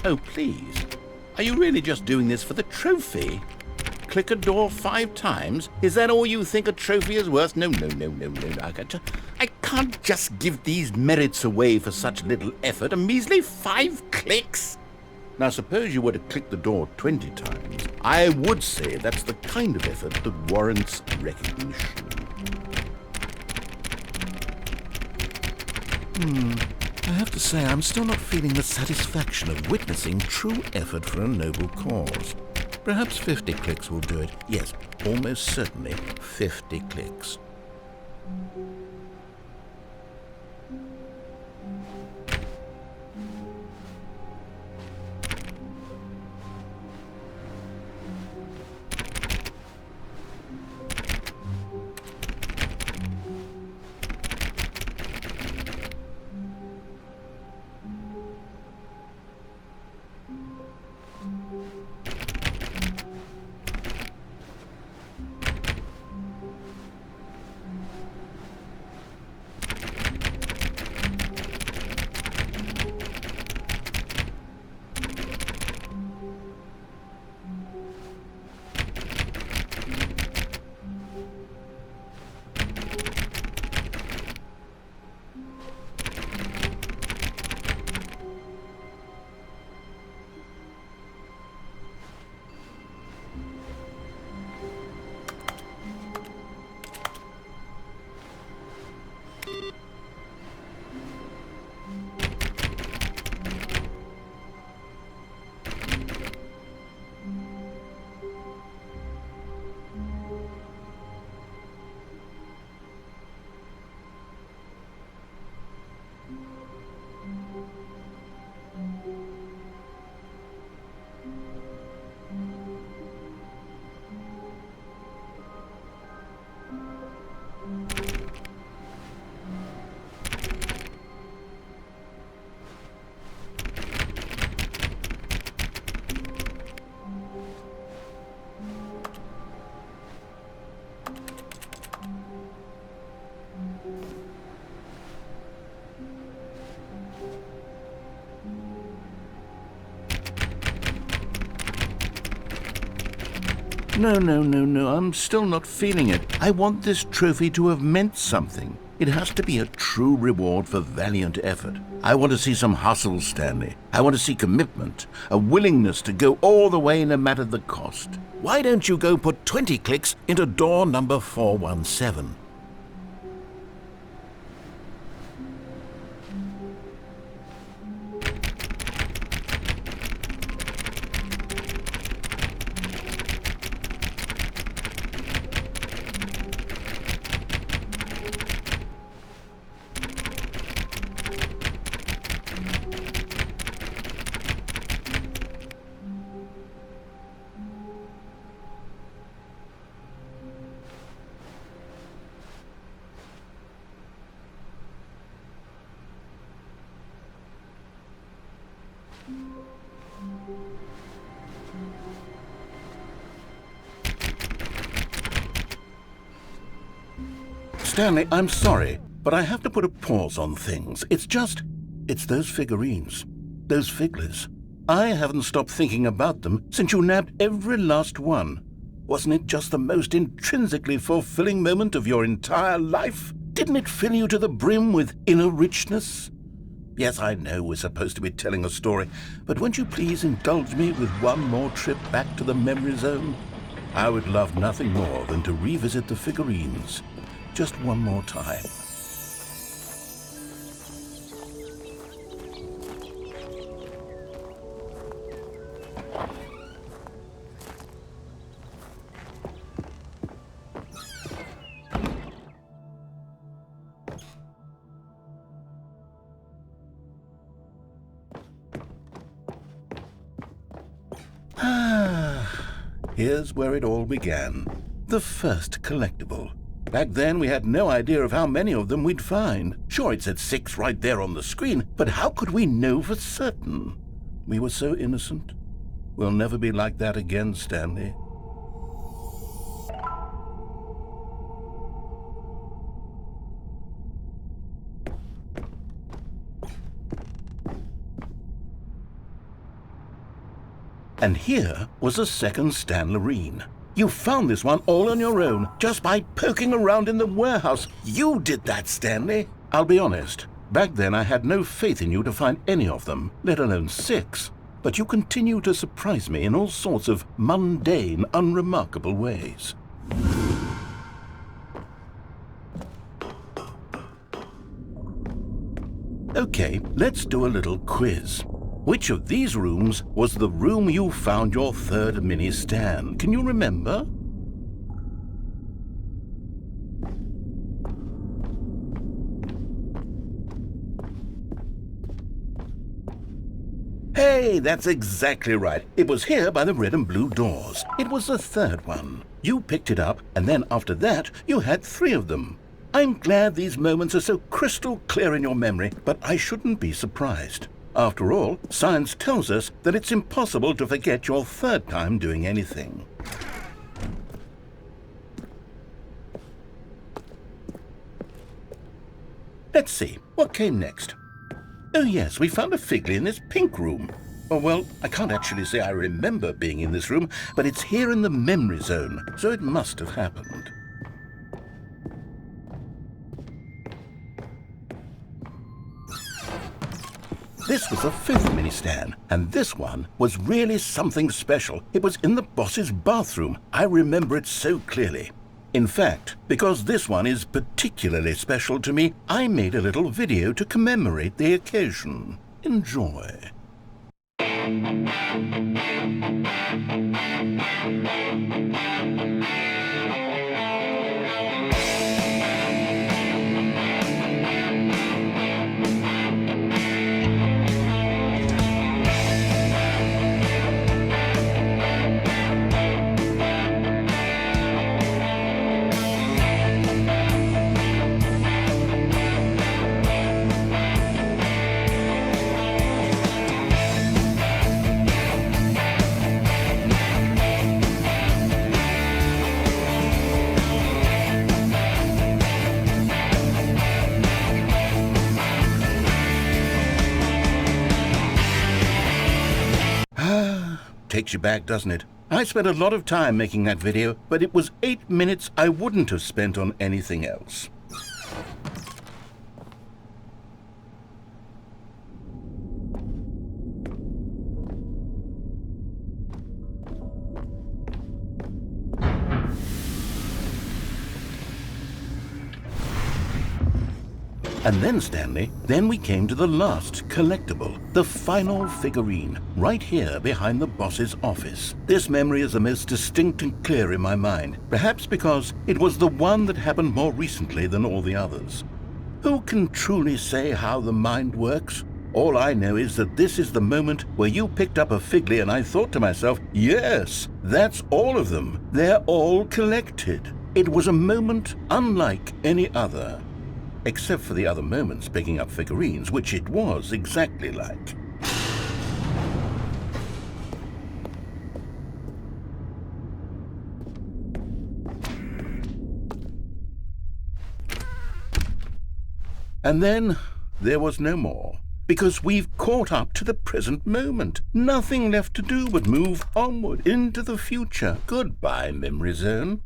Oh, please. Are you really just doing this for the trophy? Click a door 5 times? Is that all you think a trophy is worth? No. I can't just give these merits away for such little effort. A measly 5 clicks? Now, suppose you were to click the door 20 times. I would say that's the kind of effort that warrants recognition. I have to say, I'm still not feeling the satisfaction of witnessing true effort for a noble cause. Perhaps 50 clicks will do it. Yes, almost certainly 50 clicks. No, I'm still not feeling it. I want this trophy to have meant something. It has to be a true reward for valiant effort. I want to see some hustle, Stanley. I want to see commitment, a willingness to go all the way no matter the cost. Why don't you go put 20 clicks into door number 417? Stanley, I'm sorry, but I have to put a pause on things. It's those figurines, those figglers. I haven't stopped thinking about them since you nabbed every last one. Wasn't it just the most intrinsically fulfilling moment of your entire life? Didn't it fill you to the brim with inner richness? Yes, I know we're supposed to be telling a story, but won't you please indulge me with one more trip back to the memory zone? I would love nothing more than to revisit the figurines. Just one more time. Here's where it all began. The first collectible. Back then, we had no idea of how many of them we'd find. Sure, it said 6 right there on the screen, but how could we know for certain? We were so innocent. We'll never be like that again, Stanley. And here was a second Stanley. You found this one all on your own, just by poking around in the warehouse. You did that, Stanley. I'll be honest. Back then I had no faith in you to find any of them, let alone 6. But you continue to surprise me in all sorts of mundane, unremarkable ways. Okay, let's do a little quiz. Which of these rooms was the room you found your third mini Stan? Can you remember? Hey, that's exactly right. It was here by the red and blue doors. It was the third one. You picked it up, and then after that, you had 3 of them. I'm glad these moments are so crystal clear in your memory, but I shouldn't be surprised. After all, science tells us that it's impossible to forget your third time doing anything. Let's see, what came next? Oh yes, we found a Figley in this pink room. Oh well, I can't actually say I remember being in this room, but it's here in the memory zone, so it must have happened. This was the 5th mini Stan, and this one was really something special. It was in the boss's bathroom. I remember it so clearly. In fact, because this one is particularly special to me, I made a little video to commemorate the occasion. Enjoy. Takes you back, doesn't it? I spent a lot of time making that video, but it was 8 minutes I wouldn't have spent on anything else. And then, Stanley, then we came to the last collectible, the final figurine, right here behind the boss's office. This memory is the most distinct and clear in my mind, perhaps because it was the one that happened more recently than all the others. Who can truly say how the mind works? All I know is that this is the moment where you picked up a Figley and I thought to myself, yes, that's all of them. They're all collected. It was a moment unlike any other. Except for the other moments picking up figurines, which it was exactly like. And then there was no more, because we've caught up to the present moment. Nothing left to do but move onward into the future. Goodbye, memory zone.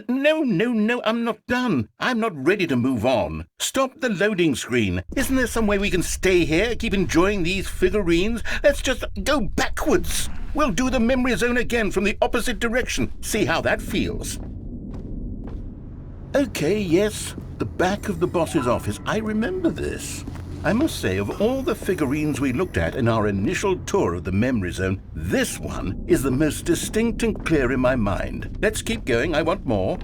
No, I'm not done. I'm not ready to move on. Stop the loading screen. Isn't there some way we can stay here, keep enjoying these figurines? Let's just go backwards. We'll do the memory zone again from the opposite direction. See how that feels. Okay, yes, the back of the boss's office. I remember this. I must say, of all the figurines we looked at in our initial tour of the memory zone, this one is the most distinct and clear in my mind. Let's keep going, I want more.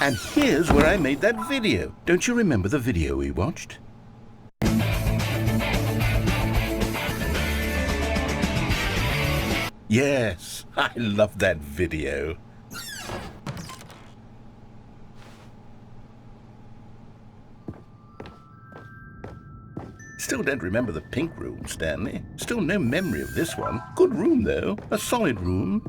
And here's where I made that video. Don't you remember the video we watched? Yes, I love that video. Still don't remember the pink room, Stanley. Still no memory of this one. Good room, though. A solid room.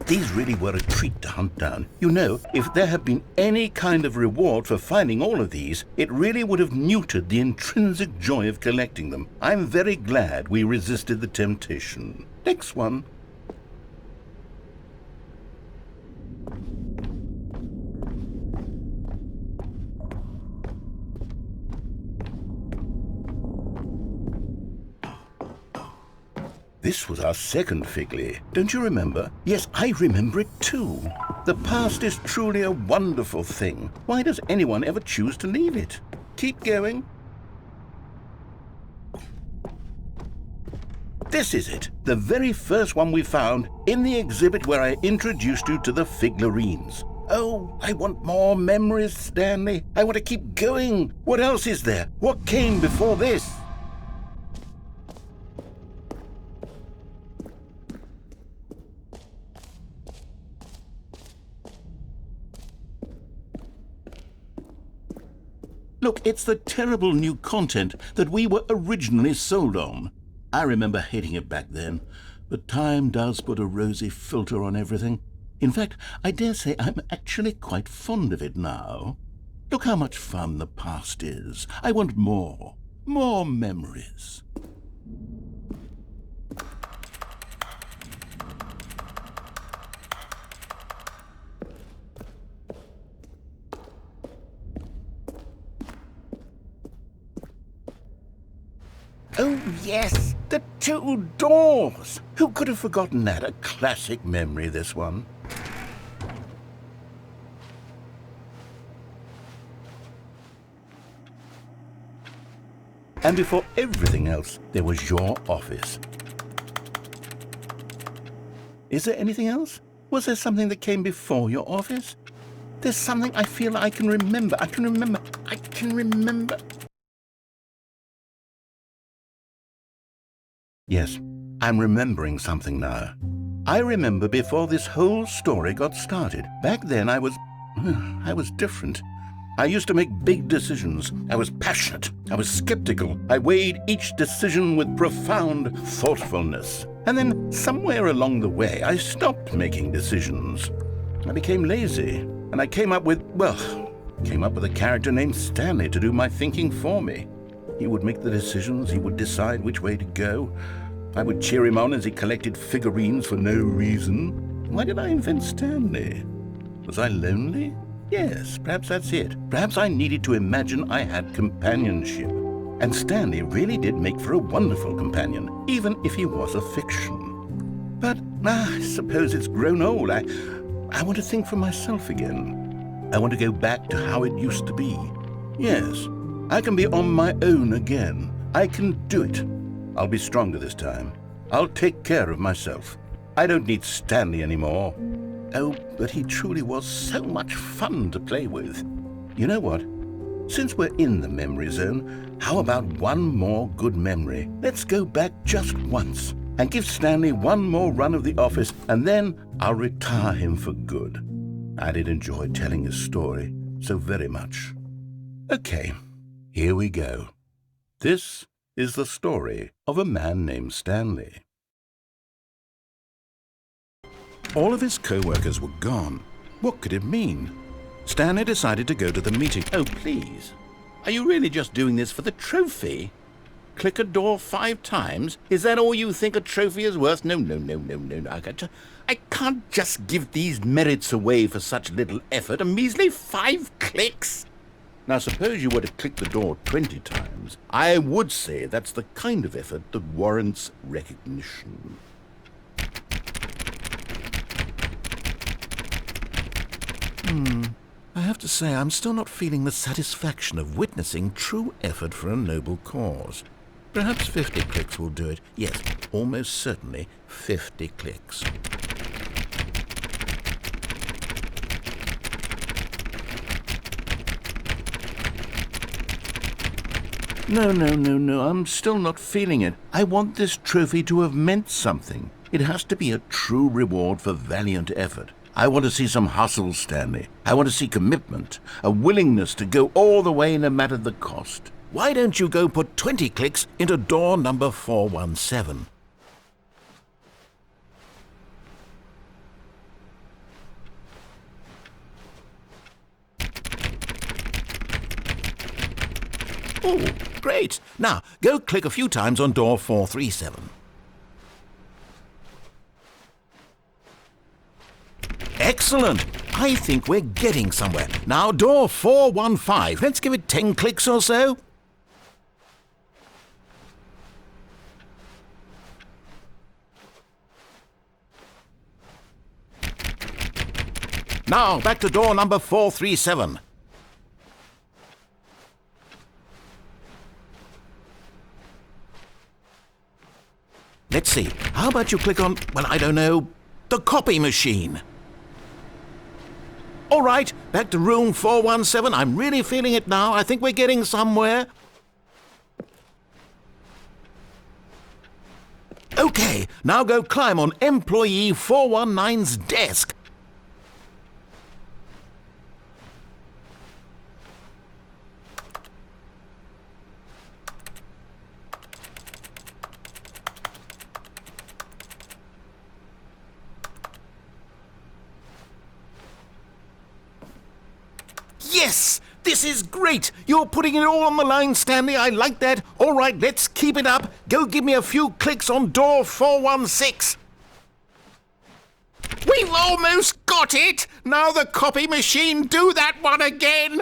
These really were a treat to hunt down. You know, if there had been any kind of reward for finding all of these, it really would have neutered the intrinsic joy of collecting them. I'm very glad we resisted the temptation. Next one. This was our second Figley. Don't you remember? Yes, I remember it too. The past is truly a wonderful thing. Why does anyone ever choose to leave it? Keep going. This is it, the very first one we found in the exhibit where I introduced you to the figlarines. Oh, I want more memories, Stanley. I want to keep going. What else is there? What came before this? Look, it's the terrible new content that we were originally sold on. I remember hating it back then, but time does put a rosy filter on everything. In fact, I dare say I'm actually quite fond of it now. Look how much fun the past is. I want more memories. Oh, yes, the two doors. Who could have forgotten that? A classic memory, this one. And before everything else, there was your office. Is there anything else? Was there something that came before your office? There's something I feel I can remember. I can remember. Yes, I'm remembering something now. I remember before this whole story got started. Back then I was different. I used to make big decisions. I was passionate. I was skeptical. I weighed each decision with profound thoughtfulness. And then somewhere along the way, I stopped making decisions. I became lazy, and I came up with a character named Stanley to do my thinking for me. He would make the decisions, he would decide which way to go. I would cheer him on as he collected figurines for no reason. Why did I invent Stanley? Was I lonely? Yes, perhaps that's it. Perhaps I needed to imagine I had companionship. And Stanley really did make for a wonderful companion, even if he was a fiction. But I suppose it's grown old. I want to think for myself again. I want to go back to how it used to be. Yes, I can be on my own again. I can do it. I'll be stronger this time. I'll take care of myself. I don't need Stanley anymore. Oh, but he truly was so much fun to play with. You know what? Since we're in the memory zone, how about one more good memory? Let's go back just once and give Stanley one more run of the office, and then I'll retire him for good. I did enjoy telling his story so very much. Okay. Here we go. This is the story of a man named Stanley. All of his co-workers were gone. What could it mean? Stanley decided to go to the meeting. Oh, please. Are you really just doing this for the trophy? Click a door 5 times? Is that all you think a trophy is worth? No. I can't just give these merits away for such little effort. A measly 5 clicks? Now, suppose you were to click the door 20 times. I would say that's the kind of effort that warrants recognition. I have to say, I'm still not feeling the satisfaction of witnessing true effort for a noble cause. Perhaps 50 clicks will do it. Yes, almost certainly 50 clicks. No, I'm still not feeling it. I want this trophy to have meant something. It has to be a true reward for valiant effort. I want to see some hustle, Stanley. I want to see commitment, a willingness to go all the way no matter the cost. Why don't you go put 20 clicks into door number 417? Oh, great. Now, go click a few times on door 437. Excellent. I think we're getting somewhere. Now, door 415. Let's give it 10 clicks or so. Now, back to door number 437. Let's see. How about you click on, well, I don't know, the copy machine? All right, back to room 417. I'm really feeling it now. I think we're getting somewhere. Okay, now go climb on employee 419's desk. Yes! This is great! You're putting it all on the line, Stanley. I like that. All right, let's keep it up. Go give me a few clicks on door 416. We've almost got it! Now the copy machine, do that one again!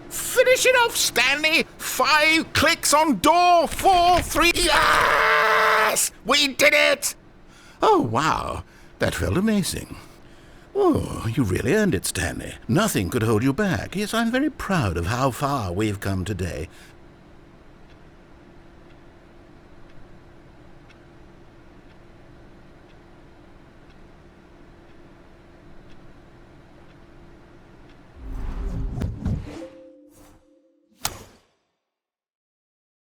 Finish it off, Stanley! 5 clicks on door 43. Yes! We did it! Oh, wow. That felt amazing. Oh, you really earned it, Stanley. Nothing could hold you back. Yes, I'm very proud of how far we've come today.